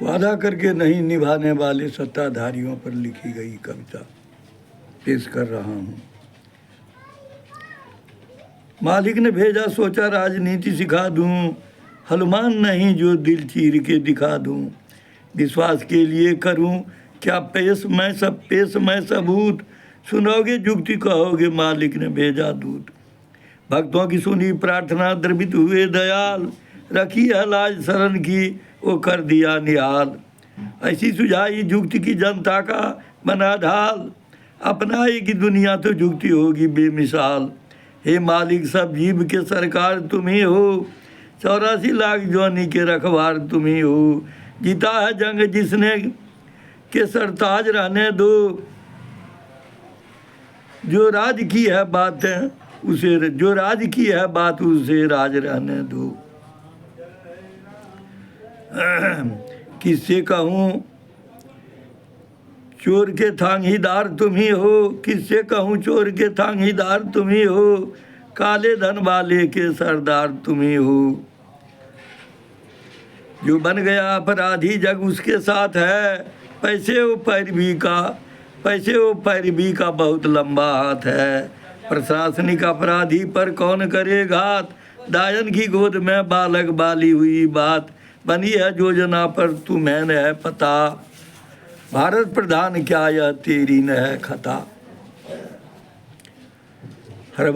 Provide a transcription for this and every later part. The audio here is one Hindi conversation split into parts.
वादा करके नहीं निभाने वाले सत्ताधारियों पर लिखी गई कविता पेश कर रहा हूँ। मालिक ने भेजा, सोचा राजनीति सिखा दूँ, हनुमान नहीं जो दिल चीर के दिखा दूँ। विश्वास के लिए करूँ क्या पेश मैं सबूत, सुनोगे जुक्ति कहोगे मालिक ने भेजा दूत। भक्तों की सुनी प्रार्थना द्रवित हुए दयाल, रखी है लाज शरण की वो कर दिया निहाल। ऐसी सुझाई जुक्ति की जनता का बना ढाल, अपनाएगी दुनिया तो जुक्ति होगी बेमिसाल। हे मालिक सब जीव के सरकार तुम ही हो, 84 लाख जवानी के रखवार तुम ही हो। जीता है जंग जिसने के सरताज रहने दो, जो राज की है बात उसे, जो राज की है बात उसे राज रहने दो। किससे कहूँ चोर के थांगीदार तुम ही हो, किससे कहूँ चोर के थांगीदार तुम ही हो। काले धन वाले के सरदार तुम ही हो। जो बन गया अपराधी जग उसके साथ है, पैसे वो पैरवी का बहुत लंबा हाथ है। प्रशासनिक अपराधी पर कौन करे घात, दायन की गोद में बालक बाली हुई बात। बनी है योजना पर तुम्हें न है पता, भारत प्रधान क्या यह तेरी न है खता। हर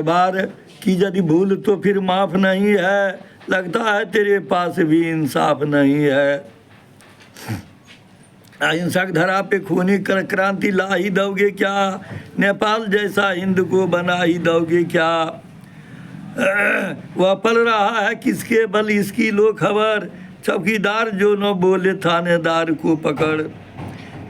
बार की यदि भूल तो फिर माफ़ नहीं है, लगता है तेरे पास भी इंसाफ नहीं है। अहिंसक धरा पे खूनी क्रांति ला ही दोगे क्या, नेपाल जैसा हिंद को बना ही दोगे क्या। वह पल रहा है किसके बल इसकी लो खबर, चौकीदार जो न बोले थानेदार को पकड़।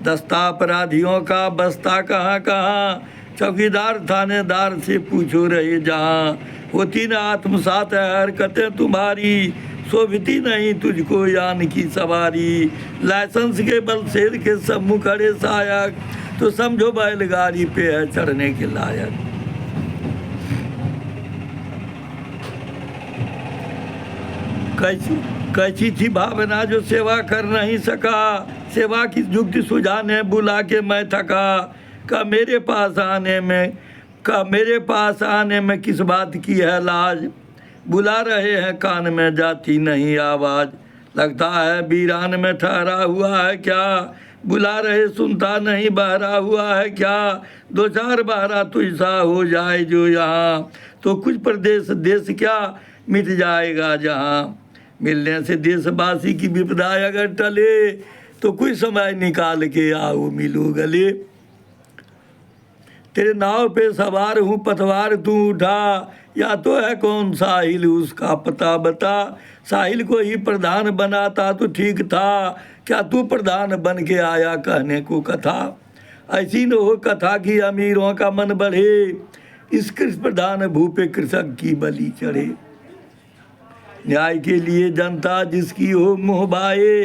दस्ता अपराधियों का बस्ता कहाँ कहाँ, चौकीदार थानेदार से पूछो रहे जहाँ। होती न आत्मसात है हरकतें तुम्हारी, शोभिती नहीं तुझको यान की सवारी। लाइसेंस के बल शेर के सब मुखड़े सायक, तो समझो बैलगाड़ी पे है चढ़ने के लायक। कैसी थी भावना जो सेवा कर नहीं सका, सेवा की युक्ति सुझाने बुला के मैं थका। का मेरे पास आने में किस बात की है लाज, बुला रहे हैं कान में जाती नहीं आवाज़। लगता है वीरान में ठहरा हुआ है क्या, बुला रहे सुनता नहीं बहरा हुआ है क्या। 2-4 बहरा तुझसा हो जाए जो यहाँ, तो कुछ प्रदेश देश क्या मिट जाएगा जहाँ। मिलने से देशवासी की विपदा अगर टले, तो कुछ समय निकाल के आओ मिलो गले। तेरे नाव पे सवार हूँ पतवार तू उठा, या तो है कौन साहिल उसका पता बता। साहिल को ही प्रधान बनाता तो ठीक था, क्या तू प्रधान बन के आया कहने को कथा। ऐसी न हो कथा की अमीरों का मन बढ़े, इस कृषि प्रधान भूपे कृषक की बलि चढ़े। न्याय के लिए जनता जिसकी हो मुहबाए,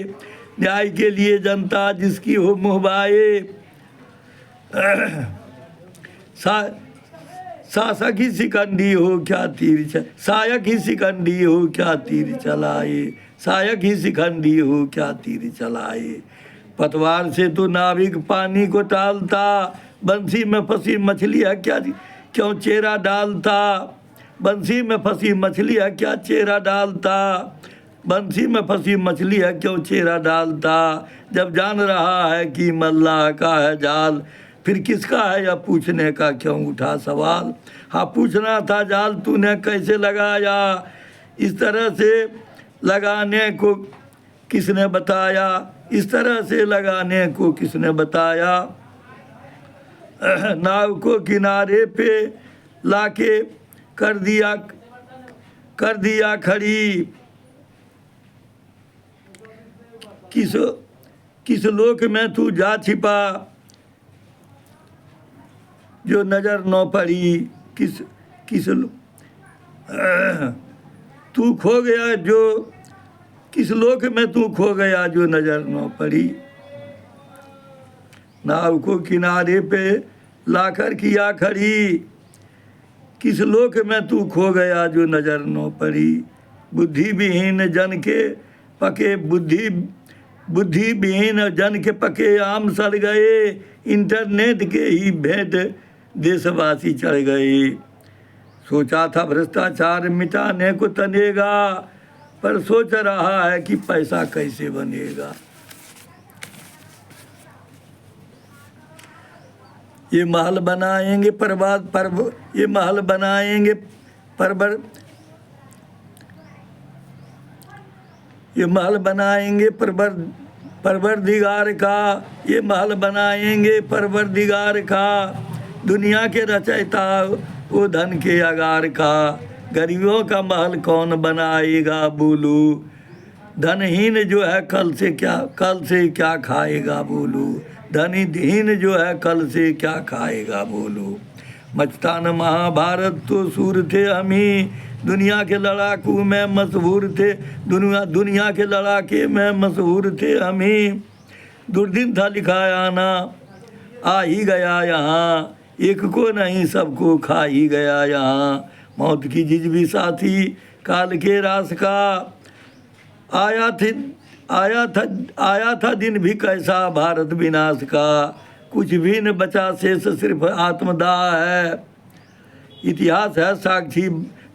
न्याय के लिए जनता जिसकी हो मुहबाए। शासक ही सिकंदी हो क्या तीर सायक ही सिकंदी हो क्या तीर चलाए, सायक ही सिकंदी हो क्या तीर चलाए। पतवार से तो नाविक पानी को टालता, बंसी में फंसी मछली है क्या क्यों चेहरा डालता। बंसी में फंसी मछली है क्या चेहरा डालता, बंसी में फंसी मछली है क्यों चेहरा डालता। जब जान रहा है कि मल्लाह का है जाल, फिर किसका है या पूछने का क्यों उठा सवाल। हाँ पूछना था जाल तूने कैसे लगाया, इस तरह से लगाने को किसने बताया, इस तरह से लगाने को किसने बताया। नाव को किनारे पे लाके कर दिया खड़ी, किस लोक में तू जा छिपा, जो नजर न पड़ी। तू खो गया जो किस लोक में तू खो गया जो नजर न पड़ी। नाव को किनारे पे लाकर किया खड़ी, किस लोक में तू खो गया जो नजर न पड़ी। बुद्धि विहीन जन के पके बुद्धि विहीन जन के पके आम सड़ गए, इंटरनेट के ही भेंट देशवासी चढ़ गए। सोचा था भ्रष्टाचार मिटाने को तनेगा, पर सोच रहा है कि पैसा कैसे बनेगा। ये महल बनाएंगे ये महल बनाएंगे ये महल बनाएंगे परवरदिगार का, ये महल बनाएंगे परवरदिगार का। दुनिया के रचयिता वो धन के अगार का, गरीबों का महल कौन बनाएगा बोलो। धनहीन जो है कल से क्या खाएगा बोलो। धनहीन जो है कल से क्या खाएगा बोलो। मचतान महाभारत तो सूर थे हम ही, दुनिया के लड़ाकू में मशहूर थे, दुनिया के लड़ाके में मशहूर थे हम ही। दुर्दिन था लिखा आना, आ ही गया यहाँ, एक को नहीं सबको खा ही गया यहाँ। मौत की जिजबी साथी काल के रास का, आया था दिन भी कैसा भारत विनाश का। कुछ भी न बचा शेष सिर्फ आत्मदाह है, इतिहास है साक्षी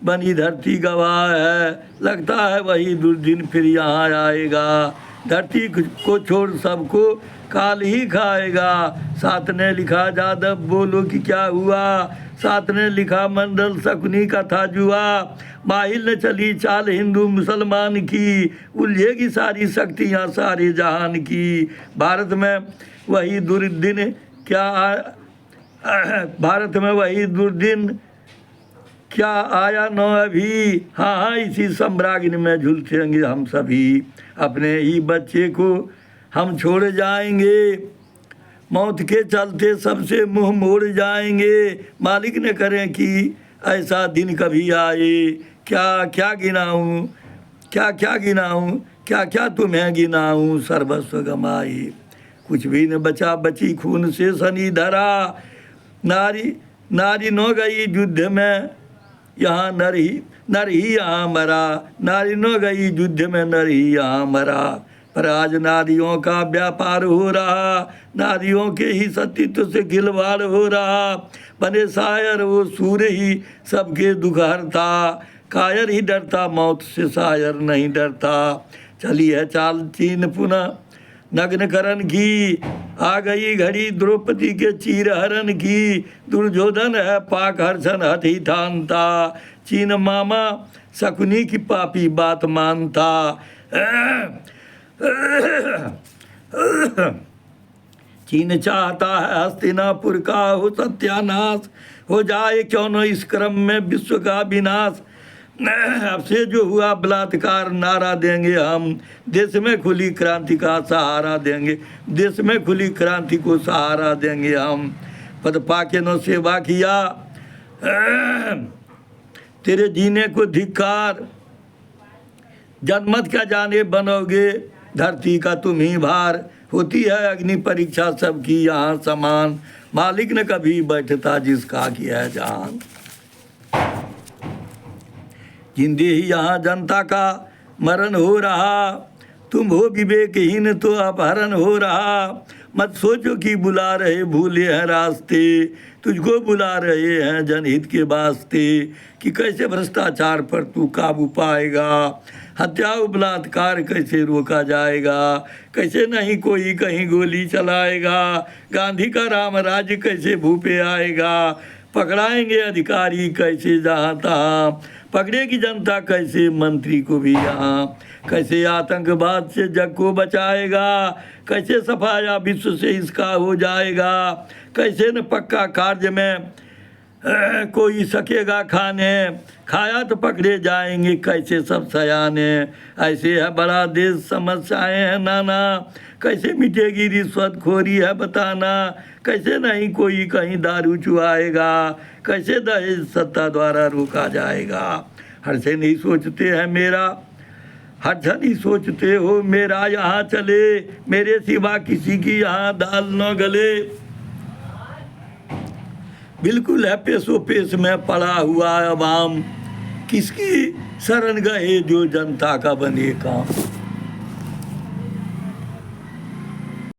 बनी धरती गवाह है। लगता है वही दुर्दिन फिर यहाँ आएगा, धरती को छोड़ सबको काल ही खाएगा। साथ ने लिखा जादव बोलो कि क्या हुआ, साथ ने लिखा मंडल शकुनी का था जुआ। माहिल ने चली चाल हिंदू मुसलमान की, उलझेगी सारी शक्तियाँ सारे जहान की। भारत में वही दुर्दिन क्या आया न अभी। हाँ इसी सम्राज्ञी में झुलसेंगे हम सभी, अपने ही बच्चे को हम छोड़ जाएंगे। मौत के चलते सबसे मुंह मोड़ जाएंगे। मालिक ने करें कि ऐसा दिन कभी आए। क्या गिनाऊं, क्या तुम्हें गिनाऊं, सर्वस्व गमाए। कुछ भी न बचा बची खून से सनी धरा, नारी न गई युद्ध में यहाँ नर ही यहाँ मरा। नारी न गई युद्ध में नर ही यहाँ मरा। पर आज नारियों का व्यापार हो रहा, नारियों के ही सतीत्व से खिलवाड़ हो रहा। बने शायर वो सूर ही सबके दुख हरता, कायर ही डरता मौत से शायर नहीं डरता। चली है चाल चीन पुनः नग्न करण की, आ गई घड़ी द्रौपदी के चीर हरण की। दुर्योधन है पाक हर्षण हठी ठानता, चीन मामा शकुनी की पापी बात मानता। चीन चाहता है हस्तिनापुर का हो सत्यानाश, हो जाए क्यों न इस क्रम में विश्व का विनाश। अब से जो हुआ बलात्कार नारा देंगे हम, देश में खुली क्रांति का सहारा देंगे, देश में खुली क्रांति को सहारा देंगे हम। पद पाके नो सेवा किया तेरे जीने को धिक्कार, जनमत क्या जाने बनोगे धरती का तुम ही भार। होती है अग्नि परीक्षा सबकी यहाँ समान, मालिक ने कभी बैठता जिसका किया है जान। जिंदे ही यहाँ जनता का मरण हो रहा, तुम हो विवेकहीन तो अपहरण हो रहा। मत सोचो कि बुला रहे भूले हैं रास्ते, तुझको बुला रहे हैं जनहित के वास्ते। कि कैसे भ्रष्टाचार पर तू काबू पाएगा, हत्या बलात्कार कैसे रोका जाएगा। कैसे नहीं कोई कहीं गोली चलाएगा, गांधी का राम राज्य कैसे भूपे आएगा। पकड़ाएंगे अधिकारी कैसे जहाँ तहाँ, पकड़ेगी जनता कैसे मंत्री को भी यहाँ। कैसे आतंकवाद से जग को बचाएगा, कैसे सफाया विश्व से इसका हो जाएगा। कैसे न पक्का कार्य में कोई सकेगा खाने, खाया तो पकड़े जाएंगे कैसे सब सयाने। ऐसे है बड़ा देश समस्याएं हैं नाना, कैसे मिटेगी रिश्वतखोरी है बताना। कैसे नहीं कोई कहीं दारू चुआएगा, कैसे दहेज सत्ता द्वारा रोका जाएगा। हर से नहीं सोचते हैं मेरा, हर क्षण ही सोचते हो मेरा यहाँ चले, मेरे सिवा किसी की यहाँ दाल न गले। बिल्कुल है पेशो पेश में पड़ा हुआ अवाम, किसकी शरण गए जो जनता का बने काम।